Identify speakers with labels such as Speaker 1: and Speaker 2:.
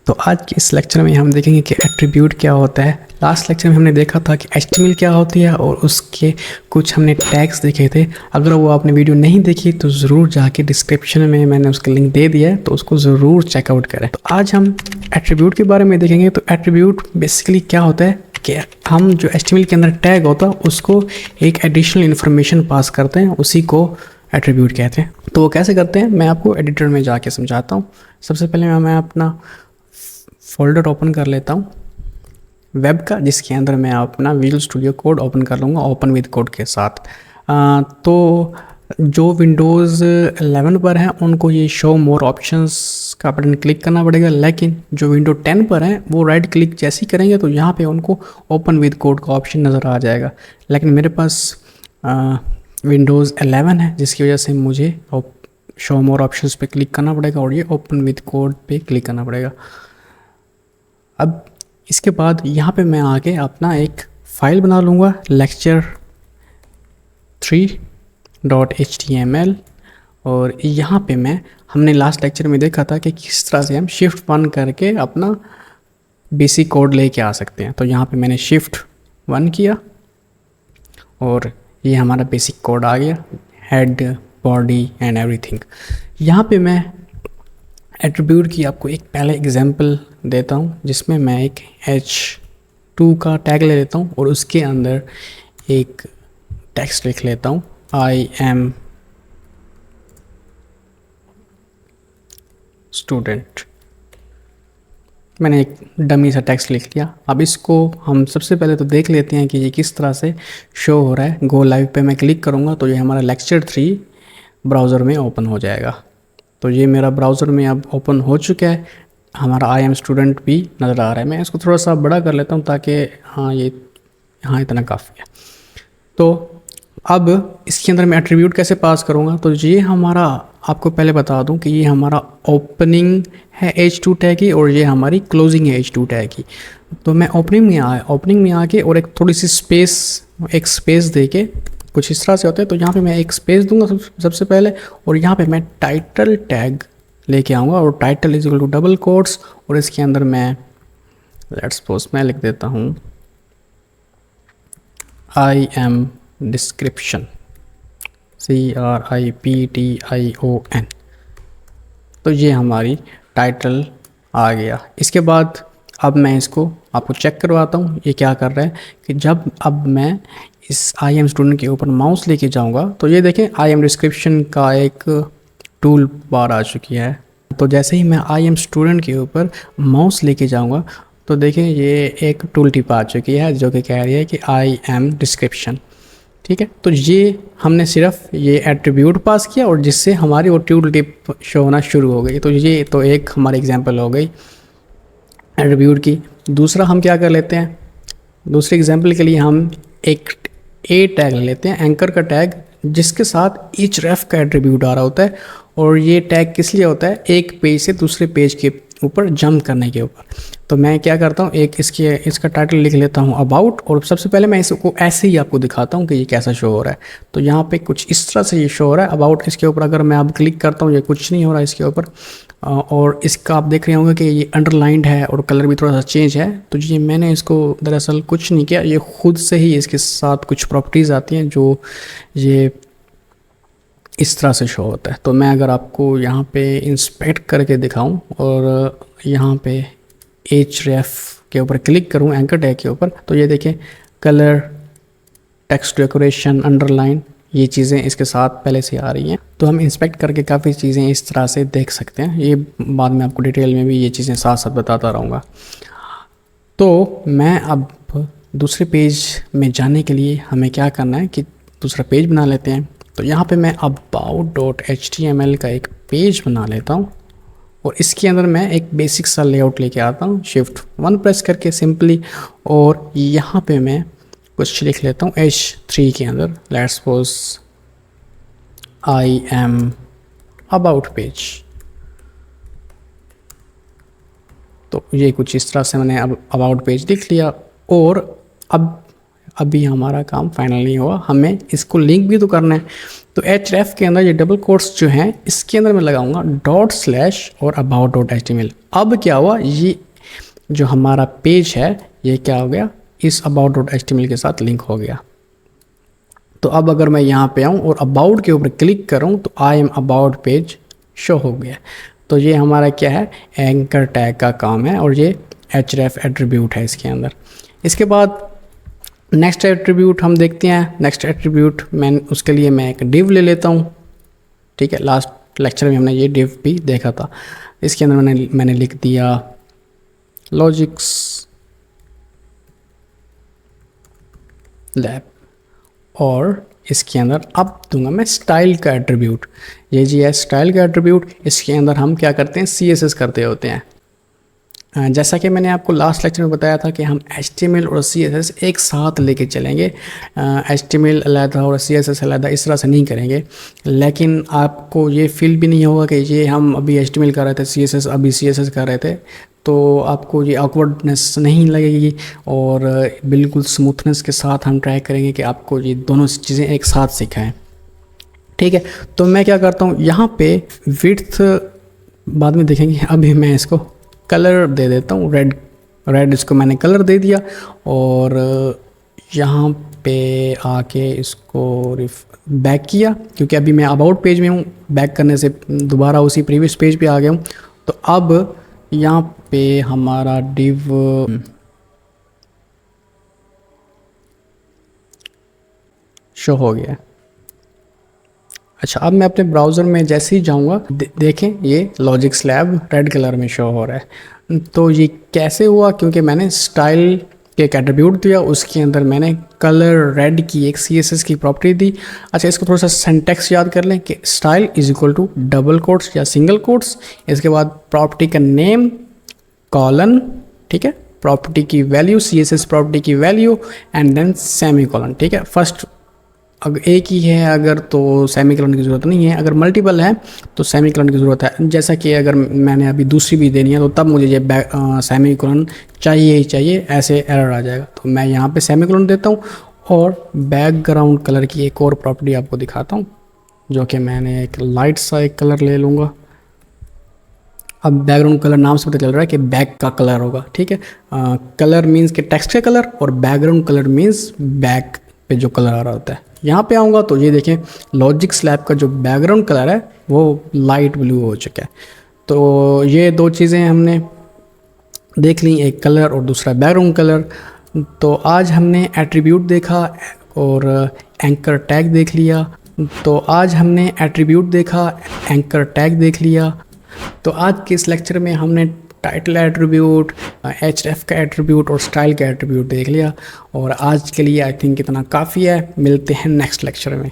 Speaker 1: तो आज के इस लेक्चर में हम देखेंगे कि एट्रीब्यूट क्या होता है। लास्ट लेक्चर में हमने देखा था कि एचटीएमएल क्या होती है और उसके कुछ हमने टैग्स देखे थे। अगर वो आपने वीडियो नहीं देखी तो ज़रूर जाके डिस्क्रिप्शन में मैंने उसका लिंक दे दिया है, तो उसको ज़रूर चेकआउट करें। तो आज हम एट्रीब्यूट के बारे में देखेंगे। तो एट्रीब्यूट बेसिकली क्या होता है कि हम जो एचटीएमएल के अंदर टैग होता है उसको एक एडिशनल इन्फॉर्मेशन पास करते हैं, उसी को एट्रीब्यूट कहते हैं। तो वो कैसे करते हैं मैं आपको एडिटर में जाके समझाता हूँ। सबसे पहले मैं अपना फोल्डर ओपन कर लेता हूँ वेब का, जिसके अंदर मैं अपना विजुअल स्टूडियो कोड ओपन कर लूँगा ओपन विद कोड के साथ। तो जो विंडोज़ 11 पर हैं उनको ये शो मोर ऑप्शंस का बटन क्लिक करना पड़ेगा, लेकिन जो विंडो 10 पर हैं वो राइट क्लिक जैसे ही करेंगे तो यहाँ पे उनको ओपन विद कोड का ऑप्शन नज़र आ जाएगा। लेकिन मेरे पास विंडोज़ 11 है, जिसकी वजह से मुझे शो मोर ऑप्शंस पे क्लिक करना पड़ेगा और ये ओपन विद कोड पे क्लिक करना पड़ेगा। अब इसके बाद यहाँ पे मैं आके अपना एक फ़ाइल बना लूँगा lecture3.html, और यहाँ पे हमने लास्ट लेक्चर में देखा था कि किस तरह से हम शिफ्ट 1 करके अपना बेसिक कोड लेके आ सकते हैं। तो यहाँ पे मैंने शिफ्ट 1 किया और ये हमारा बेसिक कोड आ गया, हेड बॉडी एंड एवरीथिंग। यहाँ पे मैं एट्रीब्यूट की आपको एक पहले एग्जांपल देता हूँ, जिसमें मैं एक h2 का टैग ले लेता हूँ और उसके अंदर एक टेक्स्ट लिख लेता हूँ आई एम स्टूडेंट। मैंने एक डमी सा टेक्स्ट लिख लिया। अब इसको हम सबसे पहले तो देख लेते हैं कि ये किस तरह से शो हो रहा है। गो लाइव पे मैं क्लिक करूँगा तो ये हमारा lecture3 ब्राउज़र में ओपन हो जाएगा। तो ये मेरा ब्राउज़र में अब ओपन हो चुका है, हमारा आई एम स्टूडेंट भी नज़र आ रहा है। मैं इसको थोड़ा सा बड़ा कर लेता हूँ ताकि हाँ इतना काफ़ी है। तो अब इसके अंदर मैं एट्रीब्यूट कैसे पास करूँगा, तो ये हमारा, आपको पहले बता दूँ कि ये हमारा ओपनिंग है h2 टैग की और ये हमारी क्लोजिंग है h2 टैग की। तो मैं ओपनिंग में आके और एक थोड़ी सी एक स्पेस दे के, कुछ इस तरह से होता है। तो यहाँ पे मैं एक स्पेस दूंगा सबसे पहले, और यहाँ पे मैं टाइटल टैग लेके आऊँगा और title is equal to double quotes, और इसके अंदर मैं लेट्स सपोज मैं लिख देता हूँ आई एम डिस्क्रिप्शन CRIPTION। तो ये हमारी टाइटल आ गया। इसके बाद अब मैं इसको आपको चेक करवाता हूँ ये क्या कर रहा है कि जब अब मैं इस आई एम स्टूडेंट के ऊपर माउस लेके जाऊँगा तो ये देखें आई एम डिस्क्रिप्शन का एक टूल बार आ चुकी है। तो जैसे ही मैं आई एम स्टूडेंट के ऊपर माउस लेके जाऊँगा तो देखें ये एक टूल टिप आ चुकी है जो कि कह रही है कि आई एम डिस्क्रिप्शन। ठीक है, तो ये हमने सिर्फ ये एट्रीब्यूट पास किया और जिससे हमारी वो टूल टिप शो होना शुरू हो गई। तो ये तो एक हमारी एग्जांपल हो गई एट्रीब्यूट की। दूसरा हम क्या कर लेते हैं, दूसरे एग्जांपल के लिए हम एक ए टैग ले लेते हैं, एंकर का टैग, जिसके साथ ईच रेफ का एट्रीब्यूट आ रहा होता है। और ये टैग किस लिए होता है, एक पेज से दूसरे पेज के ऊपर जंप करने के ऊपर। तो मैं क्या करता हूँ, इसका टाइटल लिख लेता हूँ अबाउट, और सबसे पहले मैं इसको ऐसे ही आपको दिखाता हूँ कि ये कैसा शो हो रहा है। तो यहाँ पे कुछ इस तरह से ये शो हो रहा है अबाउट। इसके ऊपर अगर मैं अब क्लिक करता हूँ ये कुछ नहीं हो रहा है इसके ऊपर, और इसका आप देख रहे होंगे कि ये अंडरलाइंड है और कलर भी थोड़ा सा चेंज है। तो ये मैंने इसको दरअसल कुछ नहीं किया, ये खुद से ही इसके साथ कुछ प्रॉपर्टीज़ आती हैं जो ये इस तरह से शो होता है। तो मैं अगर आपको यहाँ पे इंस्पेक्ट करके दिखाऊं और यहाँ पे href के ऊपर क्लिक करूँ एंकर टैग के ऊपर, तो ये देखें कलर, टेक्स्ट डेकोरेशन, अंडरलाइन, ये चीज़ें इसके साथ पहले से आ रही हैं। तो हम इंस्पेक्ट करके काफ़ी चीज़ें इस तरह से देख सकते हैं। ये बाद में आपको डिटेल में भी ये चीज़ें साथ साथ बताता रहूँगा। तो मैं अब दूसरे पेज में जाने के लिए हमें क्या करना है कि दूसरा पेज बना लेते हैं। तो यहाँ पे मैं about.html का एक पेज बना लेता हूँ और इसके अंदर मैं एक बेसिक सा लेआउट लेके आता हूँ शिफ्ट 1 प्रेस करके सिंपली, और यहाँ पे मैं कुछ लिख लेता हूँ h3 के अंदर, let's suppose I am about page. तो ये कुछ इस तरह से मैंने अब अबाउट पेज लिख लिया। और अब अभी हमारा काम फाइनल नहीं हुआ, हमें इसको लिंक भी तो करना है। तो href के अंदर ये डबल कोट्स जो हैं इसके अंदर मैं लगाऊंगा डॉट / और about.html। अब क्या हुआ, ये जो हमारा पेज है ये क्या हो गया, इस about.html के साथ लिंक हो गया। तो अब अगर मैं यहाँ पे आऊँ और अबाउट के ऊपर क्लिक करूँ तो I am about page show हो गया। तो ये हमारा क्या है, एंकर टैग का काम है और ये href एट्रीब्यूट है इसके अंदर। इसके बाद नेक्स्ट एट्रीब्यूट हम देखते हैं। नेक्स्ट एट्रीब्यूट उसके लिए मैं एक डिव ले लेता हूँ, ठीक है। लास्ट लेक्चर में हमने ये डिव भी देखा था। इसके अंदर मैंने लिख दिया लॉजिक्स लैब और इसके अंदर अब दूंगा मैं स्टाइल का एट्रीब्यूट। ये जी है स्टाइल का एट्रीब्यूट। इसके अंदर हम क्या करते हैं, CSS करते होते हैं। जैसा कि मैंने आपको लास्ट लेक्चर में बताया था कि हम HTML और CSS एक साथ लेके चलेंगे। HTML अलग और CSS अलग इस तरह से नहीं करेंगे, लेकिन आपको ये फील भी नहीं होगा कि ये हम अभी HTML कर रहे थे, CSS अभी CSS कर रहे थे, तो आपको ये ऑकवर्डनेस नहीं लगेगी और बिल्कुल स्मूथनेस के साथ हम ट्राई करेंगे कि आपको ये दोनों चीज़ें एक साथ सिखाएं, ठीक है। तो मैं क्या करता हूँ, यहाँ पे विड्थ बाद में देखेंगे, अभी मैं इसको कलर दे देता हूँ रेड इसको मैंने कलर दे दिया और यहाँ पे आके इसको बैक किया, क्योंकि अभी मैं अबाउट पेज में हूँ। बैक करने से दोबारा उसी प्रीवियस पेज पे आ गया हूँ। तो अब यहाँ पे हमारा डिव शो हो गया। अच्छा, अब मैं अपने ब्राउज़र में जैसे ही जाऊँगा देखें ये लॉजिक्स लैब रेड कलर में शो हो रहा है। तो ये कैसे हुआ, क्योंकि मैंने स्टाइल के एक एट्रीब्यूट दिया, उसके अंदर मैंने कलर रेड की एक CSS की प्रॉपर्टी दी। अच्छा, इसको थोड़ा सा सिंटैक्स याद कर लें कि style is equal to double quotes या सिंगल कोट्स, इसके बाद प्रॉपर्टी का नेम कॉलन, ठीक है, प्रॉपर्टी की वैल्यू CSS प्रॉपर्टी की value and then semicolon, ठीक है। फर्स्ट अगर एक ही है अगर तो सेमीकोलन की ज़रूरत नहीं है, अगर मल्टीपल है तो सेमीकोलन की ज़रूरत है। जैसा कि अगर मैंने अभी दूसरी भी देनी है तो तब मुझे ये सेमीकोलन चाहिए ही चाहिए, ऐसे एरर आ जाएगा। तो मैं यहाँ पे सेमीकोलन देता हूँ और बैकग्राउंड कलर की एक और प्रॉपर्टी आपको दिखाता हूँ, जो कि मैंने एक लाइट सा एक कलर ले लूँगा। अब बैकग्राउंड कलर नाम से पता चल रहा है कि बैक का कलर होगा, ठीक है। कलर मीन्स के टेक्स्ट का कलर और बैकग्राउंड कलर मीन्स बैक पे जो कलर आ रहा होता है। यहाँ पे आऊँगा तो ये देखें लॉजिक्स लैब का जो बैकग्राउंड कलर है वो लाइट ब्लू हो चुका है। तो ये दो चीज़ें हमने देख ली, एक कलर और दूसरा बैकग्राउंड कलर। तो आज हमने एट्रीब्यूट देखा और एंकर टैग देख लिया। तो आज हमने एट्रीब्यूट देखा, एंकर टैग देख लिया। तो आज के इस लेक्चर में हमने टाइटल एट्रीब्यूट, href का एट्रीब्यूट और स्टाइल का एट्रीब्यूट देख लिया और आज के लिए आई थिंक इतना काफ़ी है। मिलते हैं नेक्स्ट लेक्चर में।